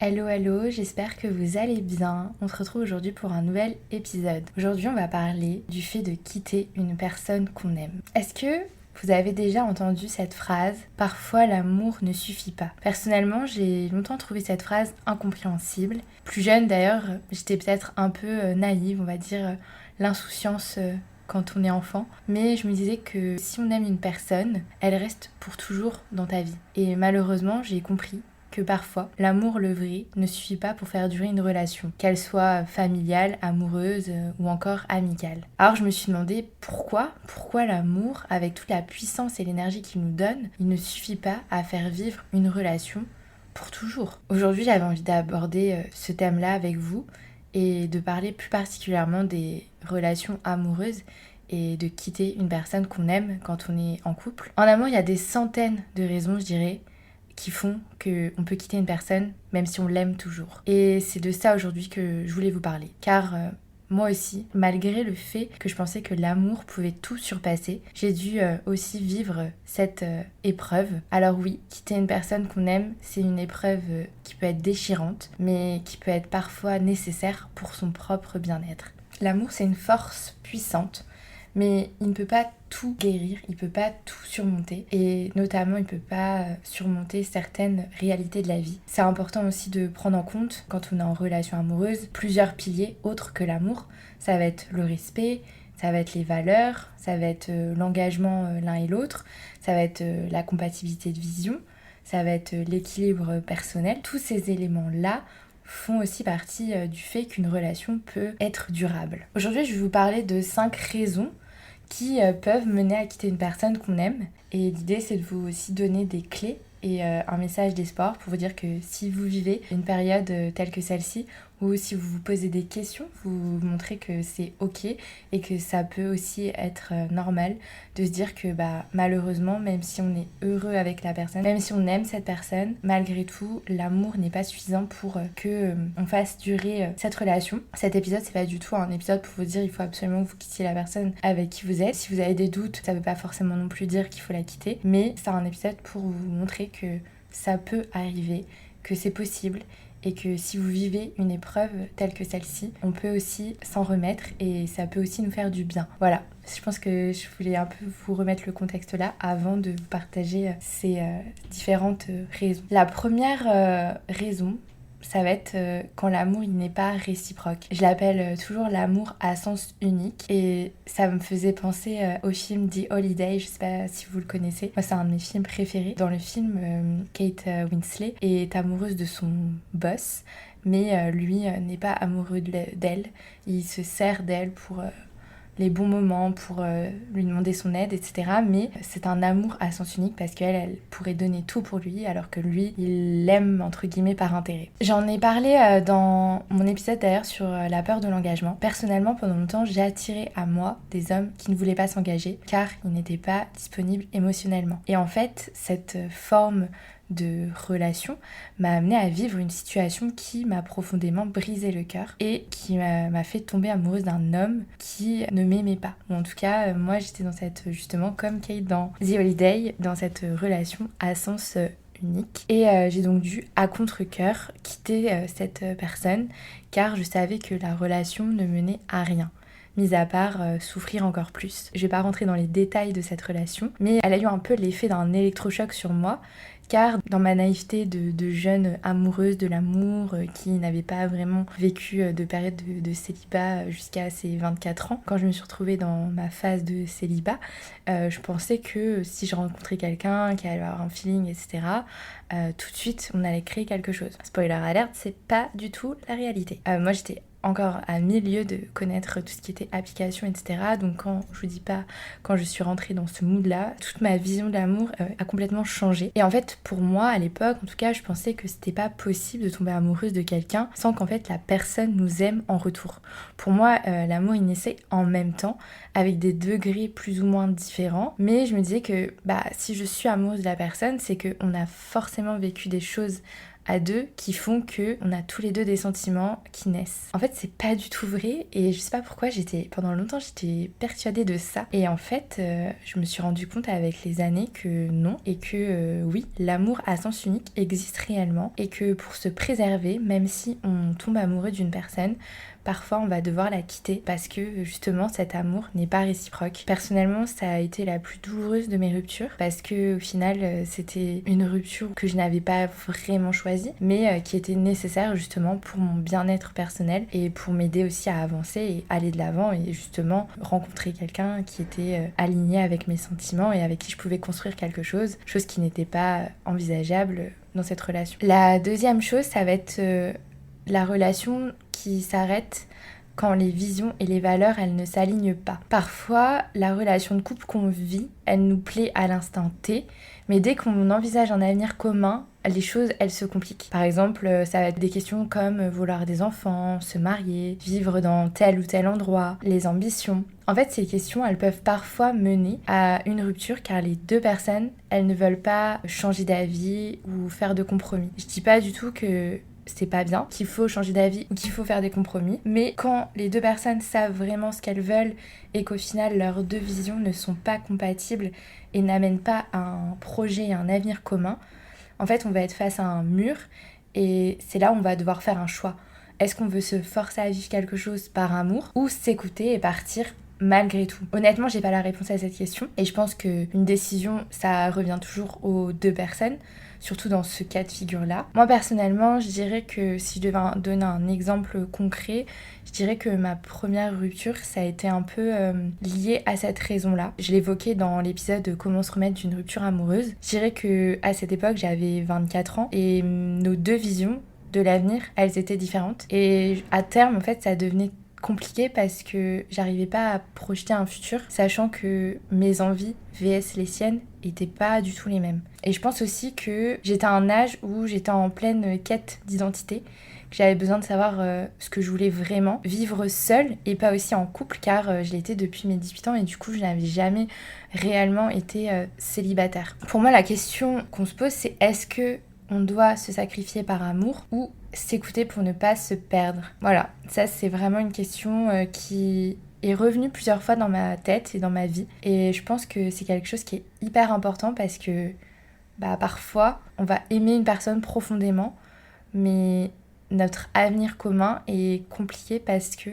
Hello, hello, j'espère que vous allez bien. On se retrouve aujourd'hui pour un nouvel épisode. Aujourd'hui, on va parler du fait de quitter une personne qu'on aime. Est-ce que vous avez déjà entendu cette phrase « Parfois l'amour ne suffit pas ». Personnellement, j'ai longtemps trouvé cette phrase incompréhensible. Plus jeune d'ailleurs, j'étais peut-être un peu naïve, on va dire l'insouciance quand on est enfant. Mais je me disais que si on aime une personne, elle reste pour toujours dans ta vie. Et malheureusement, j'ai compris que parfois, l'amour le vrai ne suffit pas pour faire durer une relation, qu'elle soit familiale, amoureuse ou encore amicale. Alors je me suis demandé pourquoi l'amour, avec toute la puissance et l'énergie qu'il nous donne, il ne suffit pas à faire vivre une relation pour toujours. Aujourd'hui, j'avais envie d'aborder ce thème-là avec vous et de parler plus particulièrement des relations amoureuses et de quitter une personne qu'on aime quand on est en couple. En amour, il y a des centaines de raisons, je dirais, qui font qu'on peut quitter une personne même si on l'aime toujours. Et c'est de ça aujourd'hui que je voulais vous parler. Car moi aussi, malgré le fait que je pensais que l'amour pouvait tout surpasser, j'ai dû aussi vivre cette épreuve. Alors oui, quitter une personne qu'on aime, c'est une épreuve qui peut être déchirante, mais qui peut être parfois nécessaire pour son propre bien-être. L'amour, c'est une force puissante, mais il ne peut pas tout guérir, il ne peut pas tout surmonter, et notamment il ne peut pas surmonter certaines réalités de la vie. C'est important aussi de prendre en compte, quand on est en relation amoureuse, plusieurs piliers autres que l'amour. Ça va être le respect, ça va être les valeurs, ça va être l'engagement l'un et l'autre, ça va être la compatibilité de vision, ça va être l'équilibre personnel. Tous ces éléments-là font aussi partie du fait qu'une relation peut être durable. Aujourd'hui, je vais vous parler de 5 raisons qui peuvent mener à quitter une personne qu'on aime. Et l'idée, c'est de vous aussi donner des clés et un message d'espoir pour vous dire que si vous vivez une période telle que celle-ci, ou si vous vous posez des questions, vous montrez que c'est ok et que ça peut aussi être normal de se dire que malheureusement, même si on est heureux avec la personne, même si on aime cette personne, malgré tout, l'amour n'est pas suffisant pour que on fasse durer cette relation. Cet épisode, c'est pas du tout un épisode pour vous dire il faut absolument que vous quittiez la personne avec qui vous êtes. Si vous avez des doutes, ça veut pas forcément non plus dire qu'il faut la quitter, mais c'est un épisode pour vous montrer que ça peut arriver, que c'est possible, et que si vous vivez une épreuve telle que celle-ci, on peut aussi s'en remettre et ça peut aussi nous faire du bien. Voilà, je pense que je voulais un peu vous remettre le contexte là avant de vous partager ces différentes raisons. La première raison, ça va être quand l'amour il n'est pas réciproque. Je l'appelle toujours l'amour à sens unique et ça me faisait penser au film The Holiday, je sais pas si vous le connaissez. Moi c'est un de mes films préférés. Dans le film, Kate Winslet est amoureuse de son boss, mais lui n'est pas amoureux d'elle. Il se sert d'elle pour les bons moments, pour lui demander son aide, etc. Mais c'est un amour à sens unique parce qu'elle pourrait donner tout pour lui alors que lui, il l'aime entre guillemets par intérêt. J'en ai parlé dans mon épisode d'ailleurs sur la peur de l'engagement. Personnellement, pendant longtemps, j'ai attiré à moi des hommes qui ne voulaient pas s'engager car ils n'étaient pas disponibles émotionnellement. Et en fait, cette forme de relation m'a amenée à vivre une situation qui m'a profondément brisé le cœur et qui m'a fait tomber amoureuse d'un homme qui ne m'aimait pas. Ou en tout cas, moi j'étais dans cette, justement, comme Kate dans The Holiday, dans cette relation à sens unique. Et j'ai donc dû, à contre-cœur, quitter cette personne car je savais que la relation ne menait à rien, mis à part souffrir encore plus. Je vais pas rentrer dans les détails de cette relation, mais elle a eu un peu l'effet d'un électrochoc sur moi, car dans ma naïveté de jeune amoureuse de l'amour qui n'avait pas vraiment vécu de période de célibat jusqu'à ses 24 ans, quand je me suis retrouvée dans ma phase de célibat, je pensais que si je rencontrais quelqu'un qui allait avoir un feeling, etc., tout de suite on allait créer quelque chose. Spoiler alert, c'est pas du tout la réalité. Moi j'étais encore à milieu de connaître tout ce qui était application, etc. Donc quand je vous dis pas, quand je suis rentrée dans ce mood-là, toute ma vision de l'amour a complètement changé. Et en fait, pour moi, à l'époque, en tout cas, je pensais que c'était pas possible de tomber amoureuse de quelqu'un sans qu'en fait la personne nous aime en retour. Pour moi, l'amour, il naissait en même temps, avec des degrés plus ou moins différents. Mais je me disais que si je suis amoureuse de la personne, c'est qu'on a forcément vécu des choses à deux qui font que on a tous les deux des sentiments qui naissent. En fait, c'est pas du tout vrai et je sais pas pourquoi pendant longtemps j'étais persuadée de ça. Et en fait, je me suis rendu compte avec les années que non et que oui, l'amour à sens unique existe réellement et que pour se préserver, même si on tombe amoureux d'une personne, parfois on va devoir la quitter parce que justement cet amour n'est pas réciproque. Personnellement, ça a été la plus douloureuse de mes ruptures parce que au final c'était une rupture que je n'avais pas vraiment choisie mais qui était nécessaire justement pour mon bien-être personnel et pour m'aider aussi à avancer et aller de l'avant et justement rencontrer quelqu'un qui était aligné avec mes sentiments et avec qui je pouvais construire quelque chose qui n'était pas envisageable dans cette relation. La deuxième chose, ça va être la relation qui s'arrête quand les visions et les valeurs, elles ne s'alignent pas. Parfois, la relation de couple qu'on vit, elle nous plaît à l'instant T, mais dès qu'on envisage un avenir commun, les choses, elles se compliquent. Par exemple, ça va être des questions comme vouloir des enfants, se marier, vivre dans tel ou tel endroit, les ambitions. En fait, ces questions, elles peuvent parfois mener à une rupture car les deux personnes, elles ne veulent pas changer d'avis ou faire de compromis. Je dis pas du tout que c'est pas bien, qu'il faut changer d'avis ou qu'il faut faire des compromis. Mais quand les deux personnes savent vraiment ce qu'elles veulent et qu'au final leurs deux visions ne sont pas compatibles et n'amènent pas à un projet et un avenir commun, en fait on va être face à un mur et c'est là où on va devoir faire un choix. Est-ce qu'on veut se forcer à vivre quelque chose par amour ou s'écouter et partir malgré tout? Honnêtement, j'ai pas la réponse à cette question et je pense qu'une décision, ça revient toujours aux deux personnes, surtout dans ce cas de figure-là. Moi, personnellement, je dirais que si je devais donner un exemple concret, je dirais que ma première rupture, ça a été un peu lié à cette raison-là. Je l'évoquais dans l'épisode de Comment se remettre d'une rupture amoureuse. Je dirais qu'à cette époque, j'avais 24 ans et nos deux visions de l'avenir, elles étaient différentes. Et à terme, en fait, ça devenait compliqué parce que j'arrivais pas à projeter un futur, sachant que mes envies vs les siennes étaient pas du tout les mêmes. Et je pense aussi que j'étais à un âge où j'étais en pleine quête d'identité, que j'avais besoin de savoir ce que je voulais vraiment, vivre seule et pas aussi en couple car je l'étais depuis mes 18 ans et du coup je n'avais jamais réellement été célibataire. Pour moi la question qu'on se pose c'est est-ce que on doit se sacrifier par amour ou s'écouter pour ne pas se perdre? Voilà, ça c'est vraiment une question qui est revenue plusieurs fois dans ma tête et dans ma vie. Et je pense que c'est quelque chose qui est hyper important parce que parfois on va aimer une personne profondément, mais notre avenir commun est compliqué parce que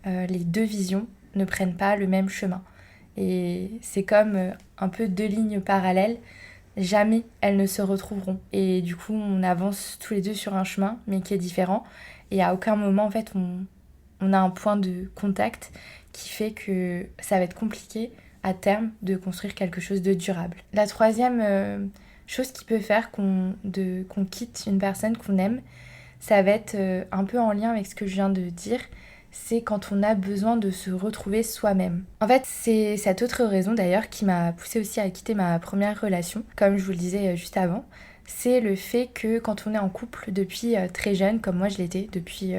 les deux visions ne prennent pas le même chemin. Et c'est comme un peu deux lignes parallèles. Jamais elles ne se retrouveront. Et du coup, on avance tous les deux sur un chemin, mais qui est différent. Et à aucun moment, en fait, on a un point de contact qui fait que ça va être compliqué à terme de construire quelque chose de durable. La troisième chose qui peut faire qu'on quitte une personne qu'on aime, ça va être un peu en lien avec ce que je viens de dire, c'est quand on a besoin de se retrouver soi-même. En fait, c'est cette autre raison d'ailleurs qui m'a poussée aussi à quitter ma première relation, comme je vous le disais juste avant. C'est le fait que quand on est en couple depuis très jeune, comme moi je l'étais depuis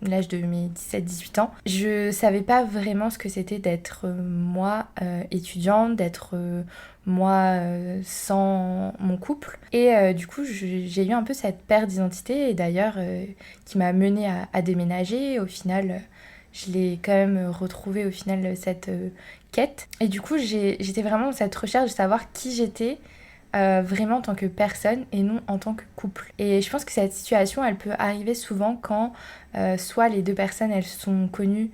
l'âge de mes 17-18 ans, je savais pas vraiment ce que c'était d'être moi étudiante, d'être moi sans mon couple. Et du coup, j'ai eu un peu cette perte d'identité et d'ailleurs qui m'a menée à déménager. Au final, je l'ai quand même retrouvée au final cette quête. Et du coup, j'étais vraiment dans cette recherche de savoir qui j'étais vraiment en tant que personne et non en tant que couple. Et je pense que cette situation, elle peut arriver souvent quand soit les deux personnes, elles sont connues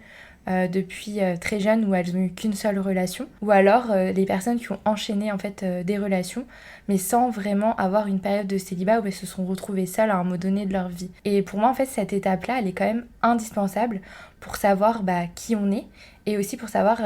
depuis très jeune où elles n'ont eu qu'une seule relation, ou alors les personnes qui ont enchaîné en fait des relations, mais sans vraiment avoir une période de célibat où elles se sont retrouvées seules à un moment donné de leur vie. Et pour moi, en fait, cette étape-là, elle est quand même indispensable pour savoir qui on est et aussi pour savoir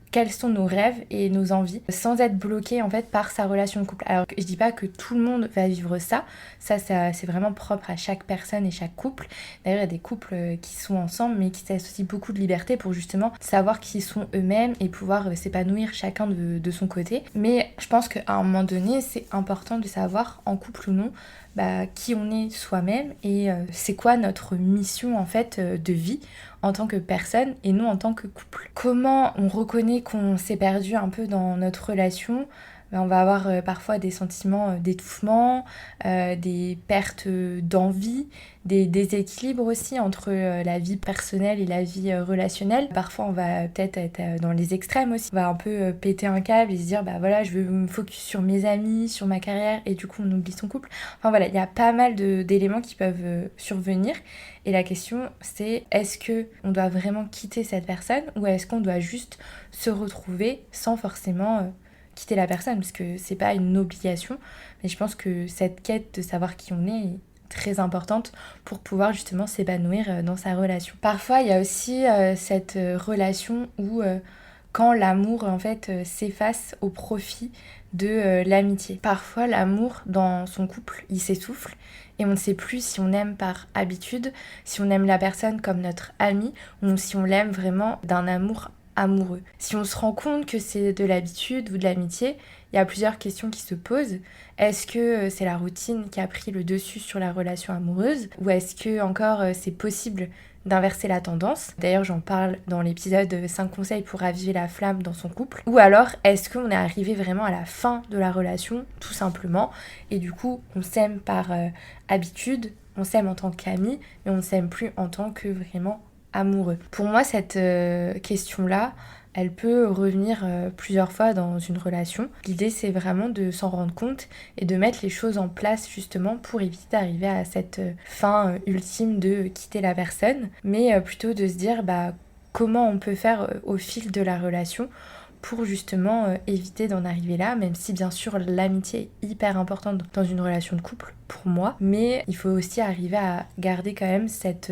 quels sont nos rêves et nos envies, sans être bloqué en fait par sa relation de couple. Alors je dis pas que tout le monde va vivre ça c'est vraiment propre à chaque personne et chaque couple. D'ailleurs il y a des couples qui sont ensemble mais qui s'associent beaucoup de liberté pour justement savoir qui sont eux-mêmes et pouvoir s'épanouir chacun de son côté. Mais je pense qu'à un moment donné c'est important de savoir en couple ou non qui on est soi-même et c'est quoi notre mission en fait de vie en tant que personne et non en tant que couple. Comment on reconnaît qu'on s'est perdu un peu dans notre relation? on va avoir parfois des sentiments d'étouffement, des pertes d'envie, des déséquilibres aussi entre la vie personnelle et la vie relationnelle. Parfois on va peut-être être dans les extrêmes aussi, on va un peu péter un câble et se dire bah voilà, je veux me focus sur mes amis, sur ma carrière, et du coup on oublie son couple. Enfin voilà, il y a pas mal d'éléments qui peuvent survenir, et la question c'est, est-ce que on doit vraiment quitter cette personne, ou est-ce qu'on doit juste se retrouver sans forcément quitter la personne, parce que c'est pas une obligation, mais je pense que cette quête de savoir qui on est très importante pour pouvoir justement s'épanouir dans sa relation. Parfois il y a aussi cette relation où quand l'amour en fait s'efface au profit de l'amitié. Parfois l'amour dans son couple il s'essouffle et on ne sait plus si on aime par habitude, si on aime la personne comme notre ami, ou si on l'aime vraiment d'un amour amoureux. Si on se rend compte que c'est de l'habitude ou de l'amitié, il y a plusieurs questions qui se posent. Est-ce que c'est la routine qui a pris le dessus sur la relation amoureuse, ou est-ce que encore c'est possible d'inverser la tendance? D'ailleurs, j'en parle dans l'épisode 5 conseils pour raviver la flamme dans son couple. Ou alors, est-ce qu'on est arrivé vraiment à la fin de la relation, tout simplement, et du coup, on s'aime par habitude, on s'aime en tant qu'ami, mais on ne s'aime plus en tant que vraiment amoureux. Pour moi, cette question-là, elle peut revenir plusieurs fois dans une relation. L'idée, c'est vraiment de s'en rendre compte et de mettre les choses en place justement pour éviter d'arriver à cette fin ultime de quitter la personne, mais plutôt de se dire comment on peut faire au fil de la relation pour justement éviter d'en arriver là, même si bien sûr l'amitié est hyper importante dans une relation de couple pour moi, mais il faut aussi arriver à garder quand même cette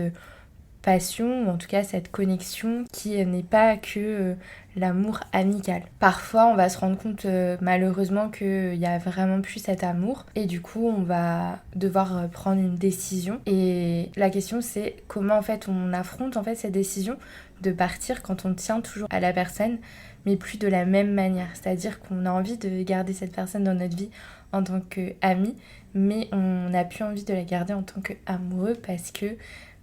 passion, ou en tout cas cette connexion qui n'est pas que l'amour amical. Parfois on va se rendre compte malheureusement qu'il y a vraiment plus cet amour, et du coup on va devoir prendre une décision, et la question c'est comment en fait on affronte en fait cette décision de partir quand on tient toujours à la personne, mais plus de la même manière. C'est-à-dire qu'on a envie de garder cette personne dans notre vie en tant qu'ami, mais on n'a plus envie de la garder en tant qu'amoureux, parce que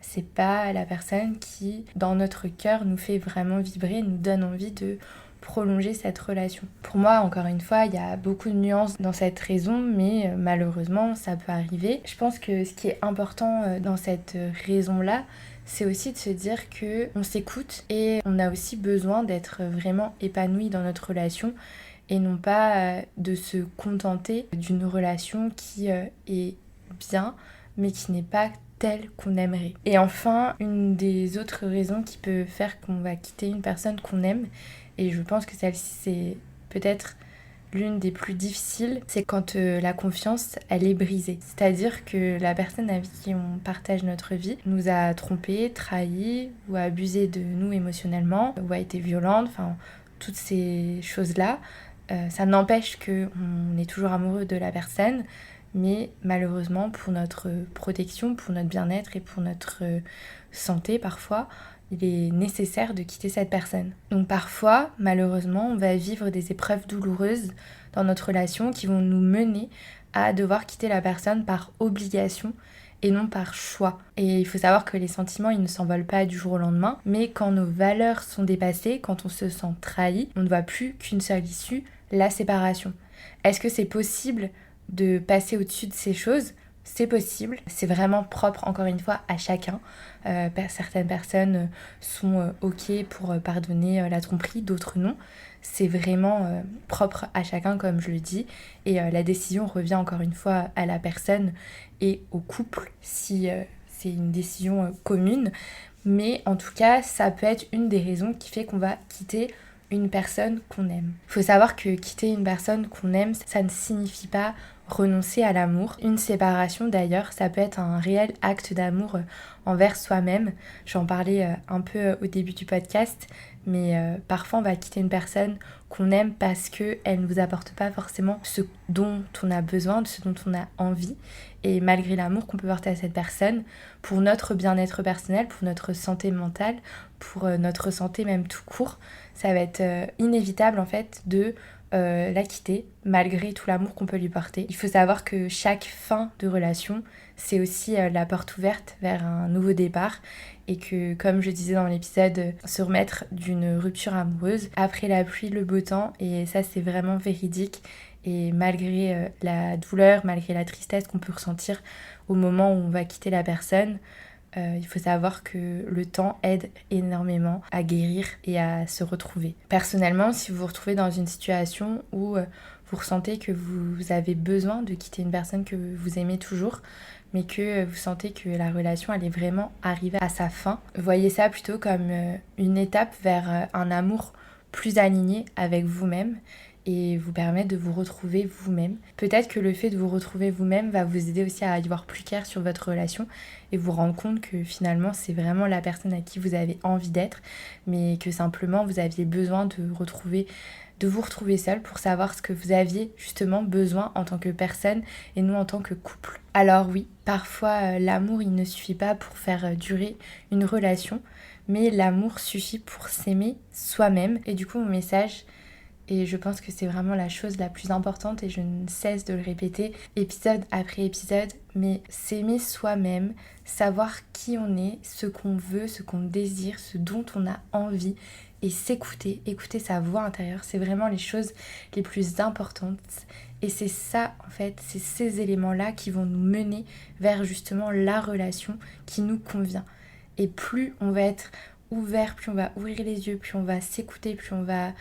c'est pas la personne qui, dans notre cœur, nous fait vraiment vibrer, nous donne envie de prolonger cette relation. Pour moi, encore une fois, il y a beaucoup de nuances dans cette raison, mais malheureusement, ça peut arriver. Je pense que ce qui est important dans cette raison-là, c'est aussi de se dire qu'on s'écoute et on a aussi besoin d'être vraiment épanoui dans notre relation, et non pas de se contenter d'une relation qui est bien, mais qui n'est pas telle qu'on aimerait. Et enfin, une des autres raisons qui peut faire qu'on va quitter une personne qu'on aime, et je pense que celle-ci c'est peut-être l'une des plus difficiles, c'est quand la confiance elle est brisée. C'est-à-dire que la personne avec qui on partage notre vie nous a trompés, trahis, ou a abusé de nous émotionnellement, ou a été violente, enfin toutes ces choses-là. Ça n'empêche qu'on est toujours amoureux de la personne, mais malheureusement pour notre protection, pour notre bien-être et pour notre santé parfois, il est nécessaire de quitter cette personne. Donc parfois, malheureusement, on va vivre des épreuves douloureuses dans notre relation qui vont nous mener à devoir quitter la personne par obligation et non par choix. Et il faut savoir que les sentiments, ils ne s'envolent pas du jour au lendemain, mais quand nos valeurs sont dépassées, quand on se sent trahi, on ne voit plus qu'une seule issue, la séparation. Est-ce que c'est possible de passer au-dessus de ces choses? C'est possible, c'est vraiment propre encore une fois à chacun. Certaines personnes sont ok pour pardonner la tromperie, d'autres non. C'est vraiment propre à chacun comme je le dis, et la décision revient encore une fois à la personne et au couple si c'est une décision commune. Mais en tout cas, ça peut être une des raisons qui fait qu'on va quitter une personne qu'on aime. Il faut savoir que quitter une personne qu'on aime, ça ne signifie pas renoncer à l'amour. Une séparation d'ailleurs, ça peut être un réel acte d'amour envers soi-même. J'en parlais un peu au début du podcast, mais parfois on va quitter une personne qu'on aime parce qu'elle ne nous apporte pas forcément ce dont on a besoin, ce dont on a envie. Et malgré l'amour qu'on peut porter à cette personne, pour notre bien-être personnel, pour notre santé mentale, pour notre santé même tout court, ça va être inévitable en fait de la quitter malgré tout l'amour qu'on peut lui porter. Il faut savoir que chaque fin de relation, c'est aussi la porte ouverte vers un nouveau départ, et que, comme je disais dans l'épisode, se remettre d'une rupture amoureuse après la pluie, le beau temps, et ça c'est vraiment véridique. Et malgré la douleur, malgré la tristesse qu'on peut ressentir au moment où on va quitter la personne, il faut savoir que le temps aide énormément à guérir et à se retrouver. Personnellement, si vous vous retrouvez dans une situation où vous ressentez que vous avez besoin de quitter une personne que vous aimez toujours, mais que vous sentez que la relation elle est vraiment arrivée à sa fin, voyez ça plutôt comme une étape vers un amour plus aligné avec vous-même et vous permettre de vous retrouver vous-même. Peut-être que le fait de vous retrouver vous-même va vous aider aussi à y voir plus clair sur votre relation et vous rendre compte que finalement c'est vraiment la personne à qui vous avez envie d'être, mais que simplement vous aviez besoin de vous retrouver seul pour savoir ce que vous aviez justement besoin en tant que personne et nous en tant que couple. Alors oui, parfois l'amour il ne suffit pas pour faire durer une relation, mais l'amour suffit pour s'aimer soi-même. Et du coup mon message, et je pense que c'est vraiment la chose la plus importante et je ne cesse de le répéter épisode après épisode, mais s'aimer soi-même, savoir qui on est, ce qu'on veut, ce qu'on désire, ce dont on a envie et s'écouter, écouter sa voix intérieure, c'est vraiment les choses les plus importantes. Et c'est ça en fait, c'est ces éléments-là qui vont nous mener vers justement la relation qui nous convient. Et plus on va être ouvert, plus on va ouvrir les yeux, plus on va s'écouter, plus on va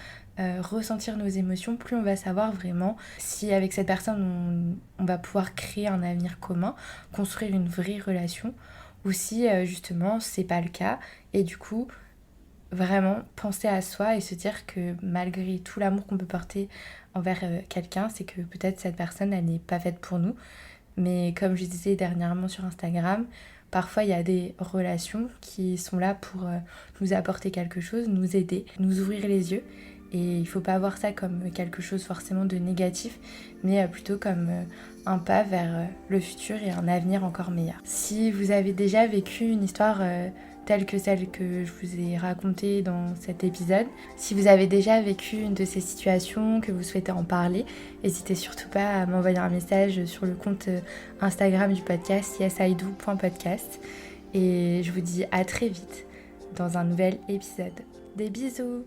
ressentir nos émotions, plus on va savoir vraiment si avec cette personne on va pouvoir créer un avenir commun, construire une vraie relation, ou si justement c'est pas le cas. Et du coup vraiment penser à soi et se dire que malgré tout l'amour qu'on peut porter envers quelqu'un, c'est que peut-être cette personne elle n'est pas faite pour nous. Mais comme je disais dernièrement sur Instagram, parfois il y a des relations qui sont là pour nous apporter quelque chose, nous aider, nous ouvrir les yeux. Et il ne faut pas voir ça comme quelque chose forcément de négatif, mais plutôt comme un pas vers le futur et un avenir encore meilleur. Si vous avez déjà vécu une histoire telle que celle que je vous ai racontée dans cet épisode, si vous avez déjà vécu une de ces situations, que vous souhaitez en parler, n'hésitez surtout pas à m'envoyer un message sur le compte Instagram du podcast yesido.podcast. Et je vous dis à très vite dans un nouvel épisode. Des bisous!